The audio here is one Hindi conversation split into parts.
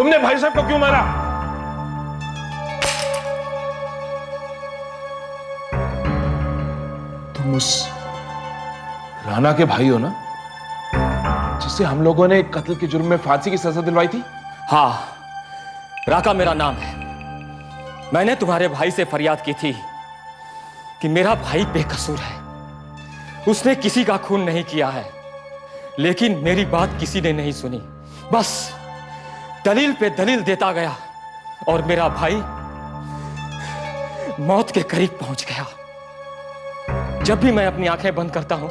तुमने भाई साहब को क्यों मारा? तुम उस राणा के भाई हो ना, जिससे हम लोगों ने कत्ल के जुर्म में फांसी की सजा दिलवाई थी? हाँ, राका मेरा नाम है। मैंने तुम्हारे भाई से फरियाद की थी कि मेरा भाई बेकसूर है, उसने किसी का खून नहीं किया है। लेकिन मेरी बात किसी ने नहीं सुनी, बस दलील पे दलील देता गया और मेरा भाई मौत के करीब पहुंच गया। जब भी मैं अपनी आंखें बंद करता हूं,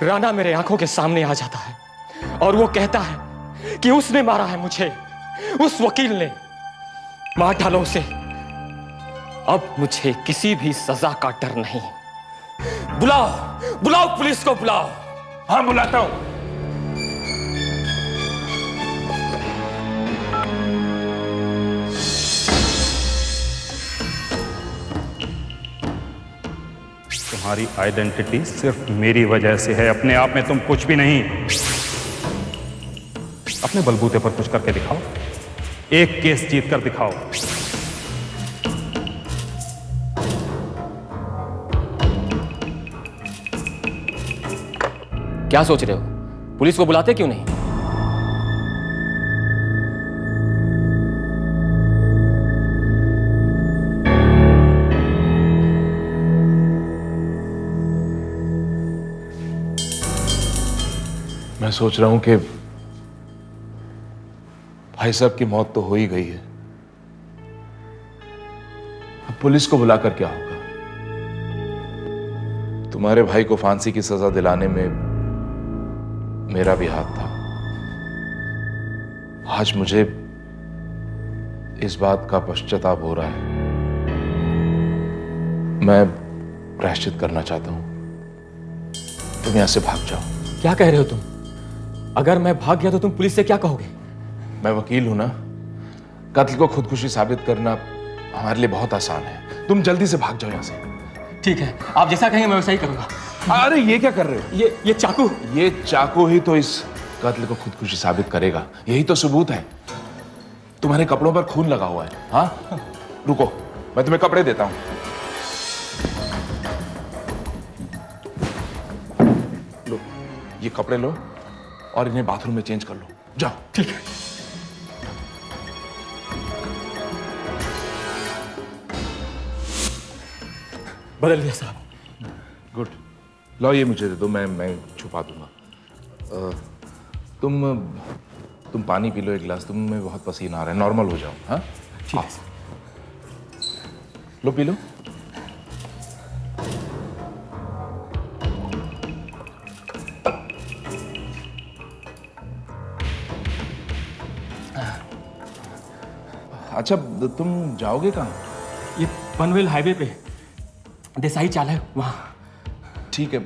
राणा मेरे आंखों के सामने आ जाता है और वो कहता है कि उसने मारा है मुझे, उस वकील ने। मार डालो उसे। अब मुझे किसी भी सजा का डर नहीं। बुलाओ, बुलाओ पुलिस को बुलाओ। हाँ, बुलाता हूं। तुम्हारी आइडेंटिटी सिर्फ मेरी वजह से है, अपने आप में तुम कुछ भी नहीं। अपने बलबूते पर कुछ करके दिखाओ, एक केस जीत कर दिखाओ। क्या सोच रहे हो? पुलिस को बुलाते क्यों नहीं? मैं सोच रहा हूं कि भाई साहब की मौत तो हो ही गई है, अब पुलिस को बुलाकर क्या होगा? तुम्हारे भाई को फांसी की सजा दिलाने में मेरा भी हाथ था। आज मुझे इस बात का पश्चाताप हो रहा है। मैं प्रायश्चित करना चाहता हूं। तुम यहां से भाग जाओ। क्या कह रहे हो तुम? अगर मैं भाग गया तो तुम पुलिस से क्या कहोगे? मैं वकील हूं ना। कत्ल को खुदकुशी साबित करना हमारे लिए बहुत आसान है। तुम जल्दी से भाग जाओ यहां से। ठीक है, आप जैसा कहेंगे मैं वैसा ही करूंगा। अरे ये क्या कर रहे हो? ये चाकू। ये चाकू ही तो इस कत्ल को खुदकुशी साबित करेगा। यही तो सबूत है। तुम्हारे कपड़ों पर खून लगा हुआ है। हाँ, रुको, मैं तुम्हें कपड़े देता हूं। लो, ये कपड़े लो और इन्हें बाथरूम में चेंज कर लो। जाओ। ठीक है। बदल दिया साहब। गुड। लो ये मुझे दे दो, मैं छुपा दूंगा। तुम पानी पी लो एक गिलास। तुम में बहुत पसीना आ रहा है, नॉर्मल हो जाओ। हाँ ठीक है। लो पी लो। अच्छा, तुम जाओगे कहाँ? ये पनवेल हाईवे पे देसाई चाल है, वहां। ठीक है,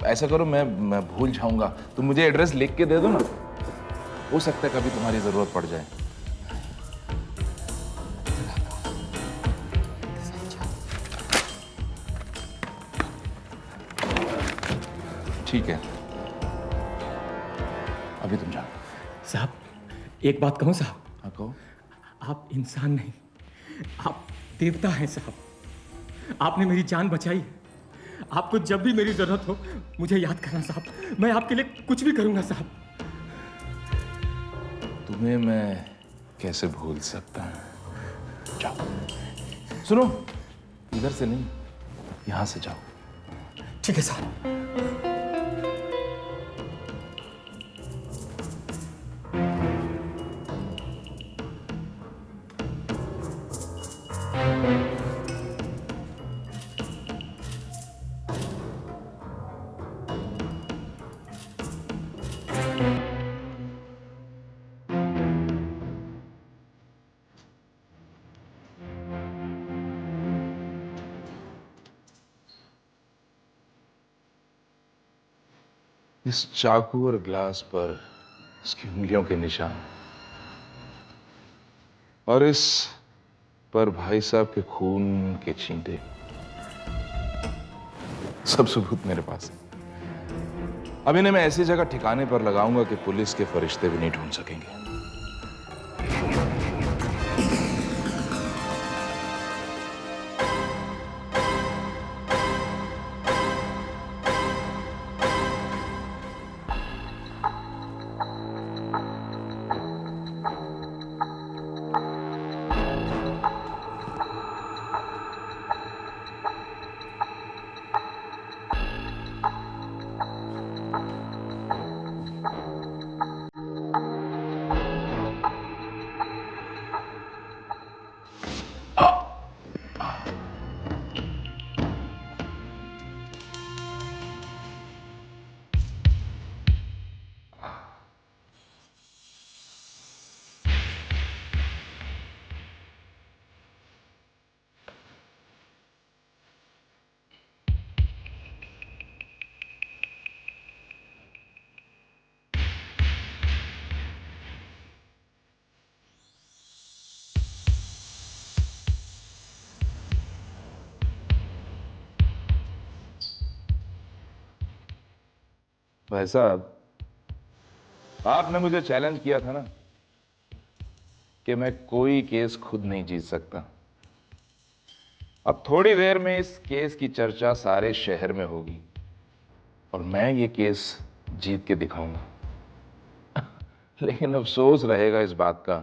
ऐसा करो, मैं भूल जाऊंगा। तुम मुझे एड्रेस लिख के दे दो ना, हो सकता है कभी तुम्हारी जरूरत पड़ जाए। ठीक है, अभी तुम जाओ। साहब, एक बात कहूं साहब? हाँ कहो। आप इंसान नहीं, आप देवता हैं साहब। आपने मेरी जान बचाई। आपको जब भी मेरी जरूरत हो मुझे याद करना साहब। मैं आपके लिए कुछ भी करूंगा साहब। तुम्हें मैं कैसे भूल सकता हूं? जाओ। सुनो, इधर से नहीं, यहां से जाओ। ठीक है साहब। इस चाकू और ग्लास पर इसकी उंगलियों के निशान, और इस पर भाई साहब के खून के छींटे। सब सबूत मेरे पास है। अब इन्हें मैं ऐसी जगह ठिकाने पर लगाऊंगा कि पुलिस के फरिश्ते भी नहीं ढूंढ सकेंगे। भाई साहब, आपने मुझे चैलेंज किया था ना कि मैं कोई केस खुद नहीं जीत सकता। अब थोड़ी देर में इस केस की चर्चा सारे शहर में होगी और मैं ये केस जीत के दिखाऊंगा। लेकिन अफसोस रहेगा इस बात का,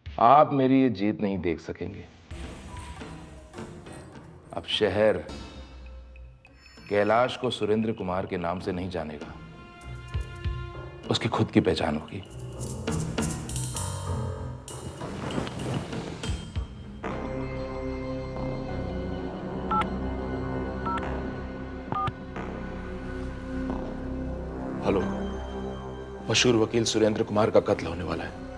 आप मेरी ये जीत नहीं देख सकेंगे। अब शहर कैलाश को सुरेंद्र कुमार के नाम से नहीं जानेगा, उसकी खुद की पहचान होगी। हेलो, मशहूर वकील सुरेंद्र कुमार का कत्ल होने वाला है।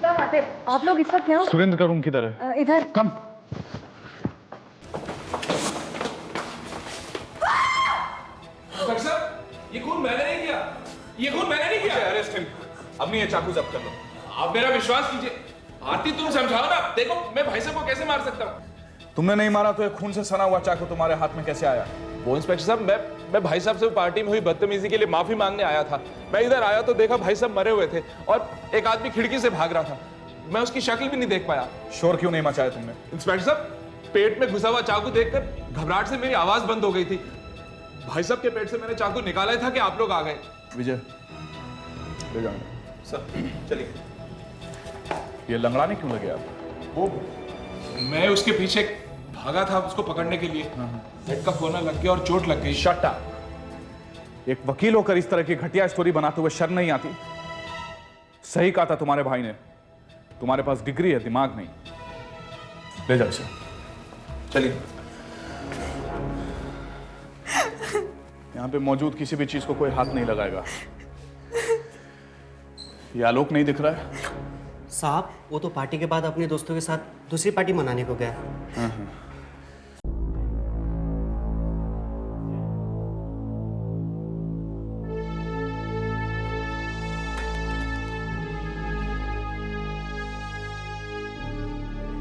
क्या बात है? आप लोग इस वक्त यहाँ? सुरेंद्र का रूम किधर है? इधर। कम। ये खून मैंने नहीं किया, ये खून मैंने नहीं किया। Arrest him. अब नहीं, ये चाकू जब्त कर लो। आप मेरा विश्वास कीजिए। आरती, तुम समझाओ ना। देखो मैं भाई साहब को कैसे मार सकता हूँ। तुमने नहीं मारा तो ये खून से सना हुआ चाकू तुम्हारे हाथ में कैसे आया? वो इंस्पेक्टर साहब, मैं भाई साहब से पार्टी में हुई बदतमीजी के लिए माफी मांगने आया था। मैं इधर आया तो देखा भाई साहब मरे हुए थे और एक आदमी खिड़की से भाग रहा था। मैं उसकी शक्ल भी नहीं देख पाया। शोर क्यों नहीं मचाया तुमने? इंस्पेक्टर साहब, पेट में घुसा हुआ चाकू देखकर घबराहट से मेरी आवाज बंद हो गई थी। भाई साहब के पेट से मैंने चाकू निकाला था कि आप लोग आ गए। विजय, ले जाओ सर चलिए। ये लंगड़ाने क्यों लगे आप? वो मैं उसके पीछे भागा था उसको पकड़ने के लिए। हेड का कोना लग गया और चोट लग गई। Shut up. एक वकील होकर इस तरह की घटिया स्टोरी बनाते हुए शर्म नहीं आती? सही कहा था तुम्हारे भाई ने, तुम्हारे पास डिग्री है, दिमाग नहीं। ले जाओ इसे। चलिए। यहां पे मौजूद किसी भी चीज को कोई हाथ नहीं लगाएगा। ये आलोक नहीं दिख रहा है? साहब, वो तो पार्टी के बाद अपने दोस्तों के साथ दूसरी पार्टी मनाने को गया।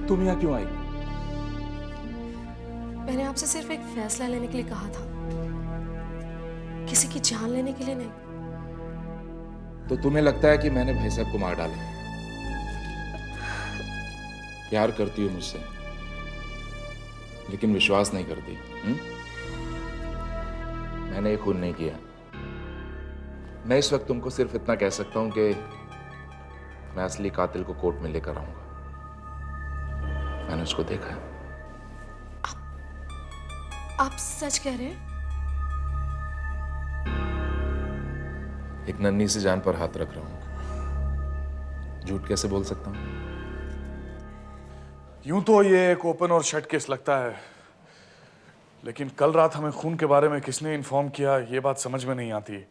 तुम यहाँ क्यों आई? मैंने आपसे सिर्फ एक फैसला लेने के लिए कहा था, किसी की जान लेने के लिए नहीं। तो तुम्हें लगता है कि मैंने भाई साहब को मार डाला? प्यार करती हो मुझसे लेकिन विश्वास नहीं करती। मैंने ये खून नहीं किया। मैं इस वक्त तुमको सिर्फ इतना कह सकता हूं कि मैं असली कातिल को कोर्ट में लेकर आऊंगा। मैंने उसको देखा है। आप सच कह रहे हैं? एक नन्ही सी जान पर हाथ रख रहा हूं। झूठ कैसे बोल सकता हूं? यूं तो ये एक ओपन और शट केस लगता है, लेकिन कल रात हमें खून के बारे में किसने इन्फॉर्म किया ये बात समझ में नहीं आती।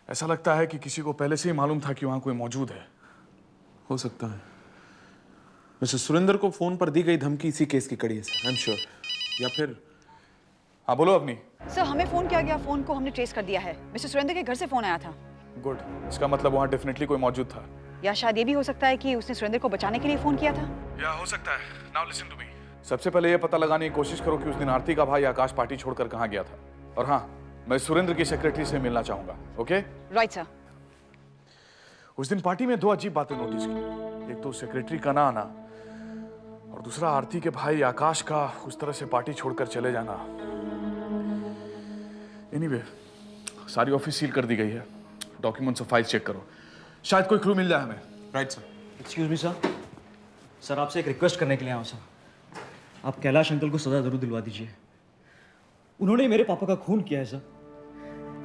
ऐसा लगता है कि किसी को पहले से ही मालूम था कि वहां कोई मौजूद है। हो सकता है मिस्टर सुरेंद्र को फोन पर दी गई धमकी इसी केस की कड़ी है सर, आई एम श्योर। या फिर हाँ बोलो अपनी। सर, हमें फोन किया गया, फोन को हमने ट्रेस कर दिया है। मिस्टर सुरेंद्र के घर से फोन आया था। गुड, इसका मतलब वहां डेफिनेटली कोई मौजूद था। या शायद ये भी हो सकता है कि उसने सुरेंद्र को बचाने के लिए फोन किया था। या हो सकता है। Now listen to me. सबसे पहले ये पता लगाने की कोशिश करो कि उस दिन आरती का भाई आकाश पार्टी छोड़कर कहाँ गया था। और हाँ, मैं सुरेंद्र की सेक्रेटरी से मिलना चाहूंगा। ओके? Right sir. उस दिन पार्टी में दो अजीब बातें नोटिस की। एक तो सेक्रेटरी का ना आना और दूसरा आरती के भाई आकाश का उस तरह से पार्टी छोड़कर चले जाना। एनीवे, सारी ऑफिस सील कर दी गई है। डॉक्यूमेंट्स और फाइल्स चेक करो, शायद कोई क्लू मिल जाए हमें। Right sir. Excuse me sir, sir आपसे एक रिक्वेस्ट करने के लिए आया हूं सर। आप कैलाश अंकल को सजा जरूर दिलवा दीजिए। उन्होंने मेरे पापा का खून किया है सर।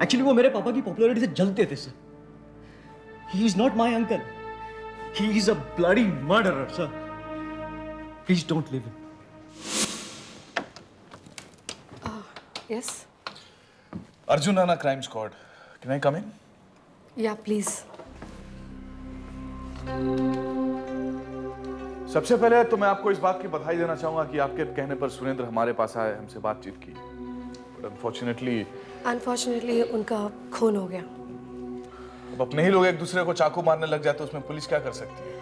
एक्चुअली वो मेरे पापा की पॉपुलैरिटी से जलते थे sir. He is not my uncle, he is a bloody murderer sir. Please don't leave him. Yes. Arjun Rana crime squad, can I come in? या प्लीज। सबसे पहले तो मैं आपको इस बात की बधाई देना चाहूंगा कि आपके कहने पर सुरेंद्र हमारे पास आए, हमसे बातचीत की। अनफॉर्चुनेटली उनका खून हो गया। अब अपने ही लोग एक दूसरे को चाकू मारने लग जाए तो उसमें पुलिस क्या कर सकती है?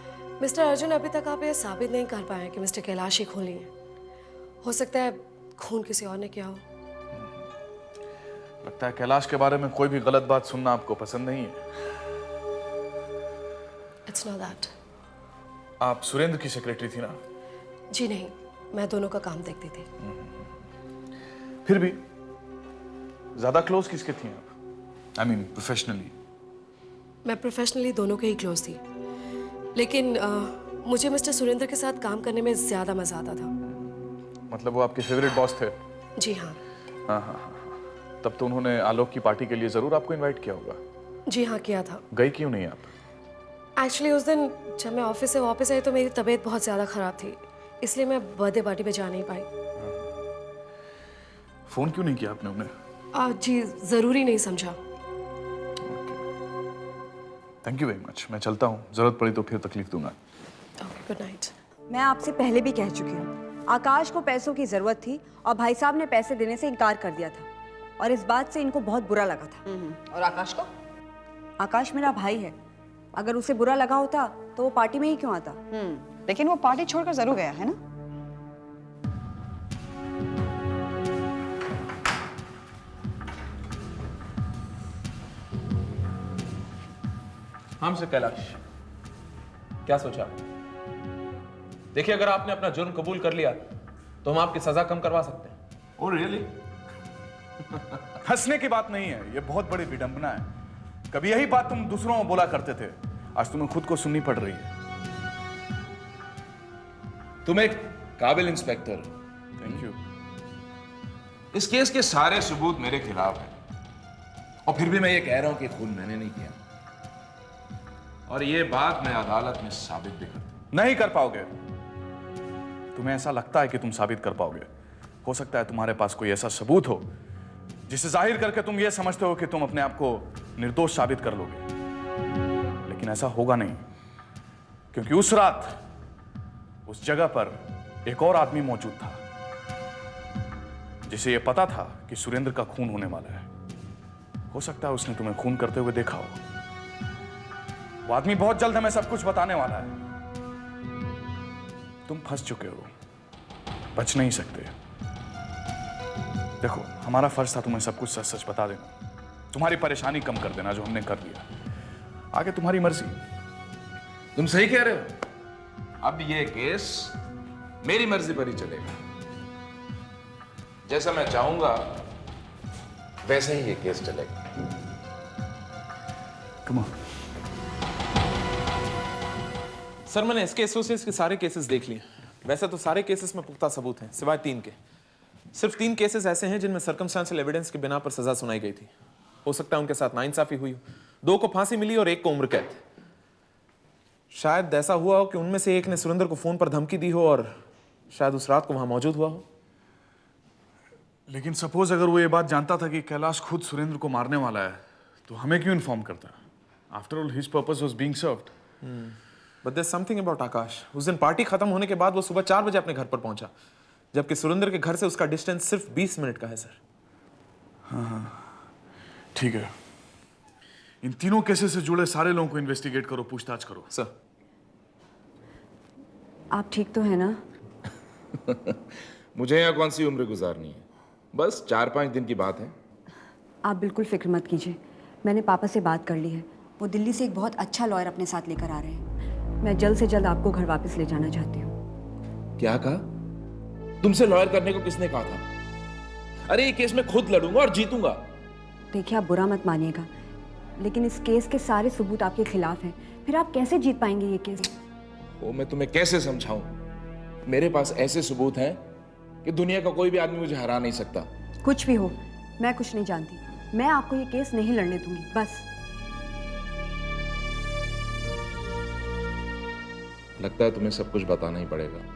मिस्टर अर्जुन, अभी तक आप ये साबित नहीं कर पाए कि मिस्टर कैलाश ही खून लिए। हो सकता है खून किसी और ने किया हो। लगता है कैलाश के बारे में कोई भी गलत बात सुनना आपको पसंद नहीं है। It's not that. आप सुरेंद्र की सेक्रेटरी थी ना? जी नहीं, मैं दोनों का काम देखती थी। फिर भी ज्यादा क्लोज किसके थी आप? I mean professionally. मैं प्रोफेशनली दोनों के ही क्लोज थी, लेकिन मुझे मिस्टर सुरेंद्र के साथ काम करने में ज्यादा मजा आता था। मतलब वो आपके फेवरेट बॉस थे? जी हाँ। हाँ। तब तो उन्होंने आलोक की पार्टी के लिए जरूर आपको इनवाइट किया होगा। जी हाँ, किया था। गई क्यों नहीं आप? एक्चुअली उस दिन जब मैं ऑफिस से वापस आई तो मेरी तबीयत बहुत ज़्यादा ख़राब थी, इसलिए मैं बर्थडे पार्टी पे जा नहीं पाई। फोन क्यों नहीं किया आपने उन्हें? जी, ज़रूरी नहीं समझा। Thank you very much. मैं चलता हूँ, जरूरत पड़ी तो फिर तकलीफ दूंगा। Okay, good night. मैं आपसे पहले भी कह चुकी हूँ, आकाश को पैसों की जरूरत थी और भाई साहब ने पैसे देने से इनकार कर दिया था और इस बात से इनको बहुत बुरा लगा था। और आकाश को? आकाश मेरा भाई है, अगर उसे बुरा लगा होता तो वो पार्टी में ही क्यों आता? लेकिन वो पार्टी छोड़कर जरूर गया है ना? हाँ मिस्टर कैलाश, क्या सोचा? देखिए, अगर आपने अपना जुर्म कबूल कर लिया तो हम आपकी सजा कम करवा सकते हैं। Oh really? हंसने की बात नहीं है, ये बहुत बड़ी विडंबना है। कभी यही बात तुम दूसरों को बोला करते थे, आज तुम्हें खुद को सुननी पड़ रही है। तुम एक काबिल इंस्पेक्टर। Thank you. इस केस के सारे सबूत मेरे खिलाफ हैं और फिर भी मैं ये कह रहा हूं कि खून मैंने नहीं किया, और ये बात मैं अदालत में साबित भी करता। नहीं कर पाओगे। तुम्हें ऐसा लगता है कि तुम साबित कर पाओगे। हो सकता है तुम्हारे पास कोई ऐसा सबूत हो जिसे जाहिर करके तुम ये समझते हो कि तुम अपने आप को निर्दोष साबित कर लोगे, लेकिन ऐसा होगा नहीं, क्योंकि उस रात उस जगह पर एक और आदमी मौजूद था जिसे यह पता था कि सुरेंद्र का खून होने वाला है। हो सकता है उसने तुम्हें खून करते हुए देखा हो। वो आदमी बहुत जल्द हमें सब कुछ बताने वाला है। तुम फंस चुके हो, बच नहीं सकते। देखो, हमारा फर्ज था तुम्हें सब कुछ सच सच बता देना, तुम्हारी परेशानी कम कर देना, जो हमने कर लिया। आगे तुम्हारी मर्जी। तुम सही कह रहे हो। अब ये केस मेरी मर्जी पर ही चलेगा। जैसा मैं चाहूंगा वैसे ही ये केस चलेगा। Come on. सर, मैंने एसके एसोसिएट्स के सारे केसेस देख लिए। वैसे तो सारे केसेस में पुख्ता सबूत हैं, सिवाय 3 के। सिर्फ 3 केसेस ऐसे हैं जिनमें सर्कमस्टेंशियल एविडेंस के बिना पर सजा सुनाई गई थी। हो सकता है उनके साथ नाइंसाफी हुई हो। 2 को फांसी मिली और 1 को उम्र कैद। शायद ऐसा हुआ हो कि उनमें से एक ने सुरेंद्र को फोन पर धमकी दी हो और शायद उस रात को वहां मौजूद हुआ हो। लेकिन सपोज अगर वो ये बात जानता था कि कैलाश खुद सुरेंद्र को मारने वाला है, तो हमें क्यों इन्फॉर्म करता? After all his purpose was being served. But there something about Aakash. उस दिन पार्टी खत्म होने के बाद वो सुबह 4 बजे अपने घर पर पहुंचा, जबकि सुरेंद्र के घर से उसका डिस्टेंस सिर्फ 20 मिनट का है सर। हाँ, ठीक है। इन तीनों केसेस से जुड़े सारे लोगों को इन्वेस्टिगेट करो, पूछताछ करो। सर, आप ठीक तो है ना? मुझे यहाँ कौन सी उम्र गुजारनी है, बस 4-5 दिन की बात है। आप बिल्कुल फिक्र मत कीजिए, मैंने पापा से बात कर ली है। वो दिल्ली से एक बहुत अच्छा लॉयर अपने साथ लेकर आ रहे हैं। मैं जल्द से जल्द आपको घर वापस ले जाना चाहती हूँ। क्या कहा? तुमसे लॉयर करने को किसने कहा था? अरे ये केस मैं खुद लड़ूंगा और जीतूंगा। देखिए, आप बुरा मत मानिएगा, लेकिन इस केस के सारे सबूत आपके खिलाफ हैं। फिर आप कैसे जीत पाएंगे ये केस? वो मैं तुम्हें कैसे समझाऊं? मेरे पास ऐसे सबूत हैं कि दुनिया का कोई भी आदमी मुझे हरा नहीं सकता। कुछ भी हो, मैं कुछ नहीं जानती। मैं आपको ये केस नहीं लड़ने दूंगी, बस। लगता है तुम्हें सब कुछ बताना ही पड़ेगा।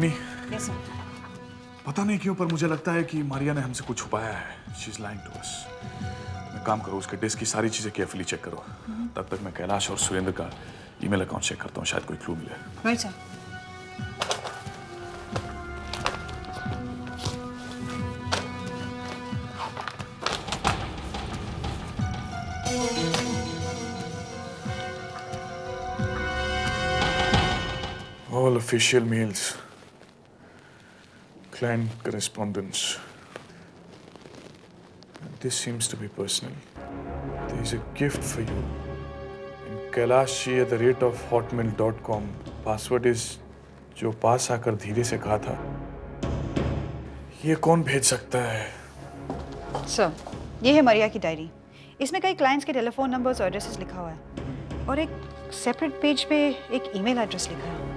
अग्नि, यस सर। पता नहीं क्यों पर मुझे लगता है कि मारिया ने हमसे कुछ छुपाया है। She is lying to us. मैं काम करो, उसके डिस्क की सारी चीजें केयरफुली चेक करो। तब तक मैं कैलाश और सुरेंद्र का ईमेल अकाउंट चेक करता हूँ, शायद कोई क्लू मिले। Right sir. All official mails, client correspondence. This seems to be personal. There is a gift for you. In kailashi@hotmail.com. Password is जो पास आकर धीरे से कहा था। ये कौन भेज सकता है? सर, ये है मारिया की डायरी। इसमें कई क्लाइंट्स के टेलीफोन नंबर्स और एड्रेसेस लिखा हुआ है और एक सेपरेट पेज पे एक ईमेल एड्रेस लिखा है।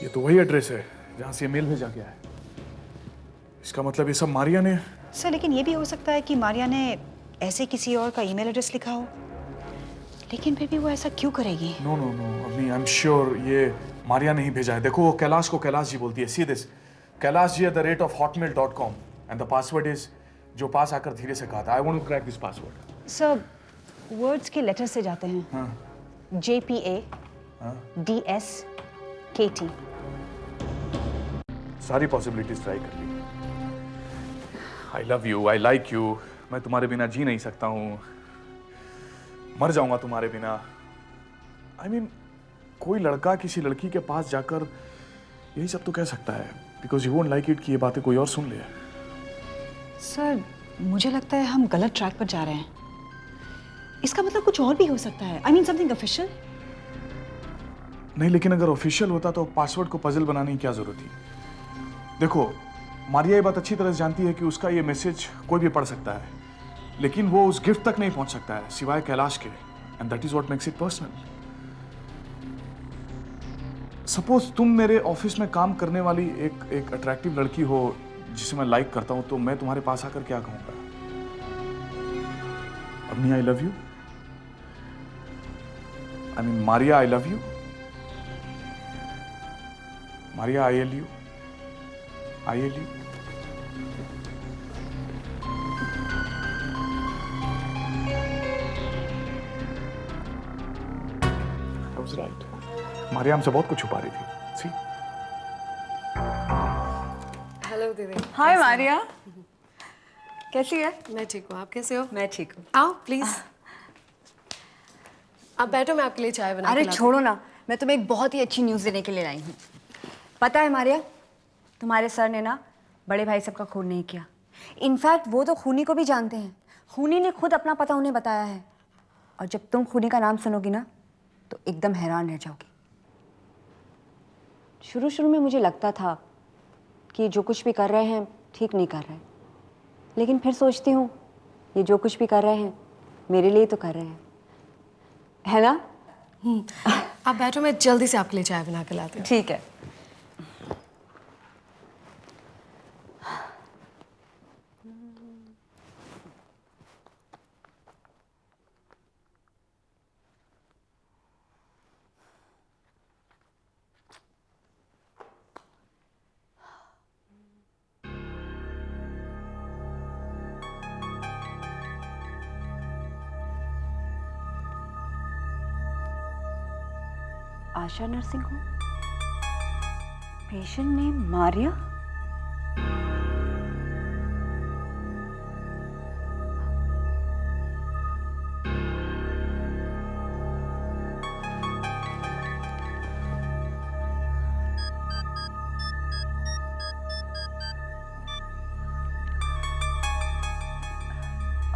ये तो वही एड्रेस है जहाँ से ये मेल भेजा गया है। इसका मतलब ये सब मारिया ने। सर, लेकिन ये भी हो सकता है कि मारिया ने ऐसे किसी और का ईमेल एड्रेस लिखा हो, लेकिन फिर भी वो ऐसा क्यों करेगी? नो नो नो, अभी आई एम श्योर ये मारिया ने ही भेजा है। देखो वो कैलाश को कैलाश जी बोलती है। See this, kailashi@hotmail.com and the password is जो पास आकर धीरे से कहा था। I want to crack this password. Sir, words के लेटर से जाते हैं। हाँ। JPA-DS-KT। सारी पॉसिबिलिटीज ट्राई कर ली। I love you, I like you, मैं तुम्हारे बिना जी नहीं सकता हूँ, मर जाऊंगा तुम्हारे बिना। आई मीन कोई लड़का किसी लड़की के पास जाकर यही सब तो कह सकता है, because you won't like it कि ये बातें कोई और सुन ले। सर, मुझे लगता है हम गलत ट्रैक पर जा रहे हैं। इसका मतलब कुछ और भी हो सकता है। I mean something official. नहीं, लेकिन अगर ऑफिशियल होता तो पासवर्ड को पजल बनाने की क्या जरूरत थी? देखो, मारिया ये बात अच्छी तरह से जानती है कि उसका ये मैसेज कोई भी पढ़ सकता है, लेकिन वो उस गिफ्ट तक नहीं पहुंच सकता है सिवाय कैलाश के, and that is what makes it personal. Suppose तुम मेरे ऑफिस में काम करने वाली एक अट्रैक्टिव लड़की हो जिसे मैं लाइक करता हूं, तो मैं तुम्हारे पास आकर क्या कहूंगा? अग्नि, आई love you. I mean Maria, I love you. Maria, I L U. I L U. I was right. Maria हमसे बहुत कुछ छुपा रही थी। See? हेलो दीदी। हाय मारिया, कैसी है? मैं ठीक हूँ, आप कैसे हो? मैं ठीक हूँ। आओ प्लीज, आप बैठो, मैं आपके लिए चाय बना अरे के लाती छोड़ो ना, मैं तुम्हें एक बहुत ही अच्छी न्यूज़ देने के लिए आई हूँ। पता है मारिया, तुम्हारे सर ने ना बड़े भाई साहब का खून नहीं किया। इनफैक्ट वो तो खूनी को भी जानते हैं। खूनी ने खुद अपना पता उन्हें बताया है। और जब तुम खूनी का नाम सुनोगी ना तो एकदम हैरान रह जाओगी। शुरू शुरू में मुझे लगता था कि जो कुछ भी कर रहे हैं ठीक नहीं कर रहे, लेकिन फिर सोचती हूँ ये जो कुछ भी कर रहे हैं मेरे लिए तो कर रहे हैं, है ना? आप बैठो, मैं जल्दी से आपके लिए चाय बना के लाती हूँ। ठीक है। Asha nursing home, patient name Maria.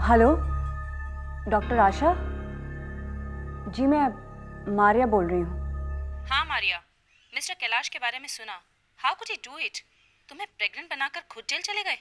Hello, doctor Asha ji, मैं मारिया बोल रही हूँ। हाँ मारिया, मिस्टर कैलाश के बारे में सुना। How could he do it? तुम्हें प्रेग्नेंट बनाकर खुद जेल चले गए?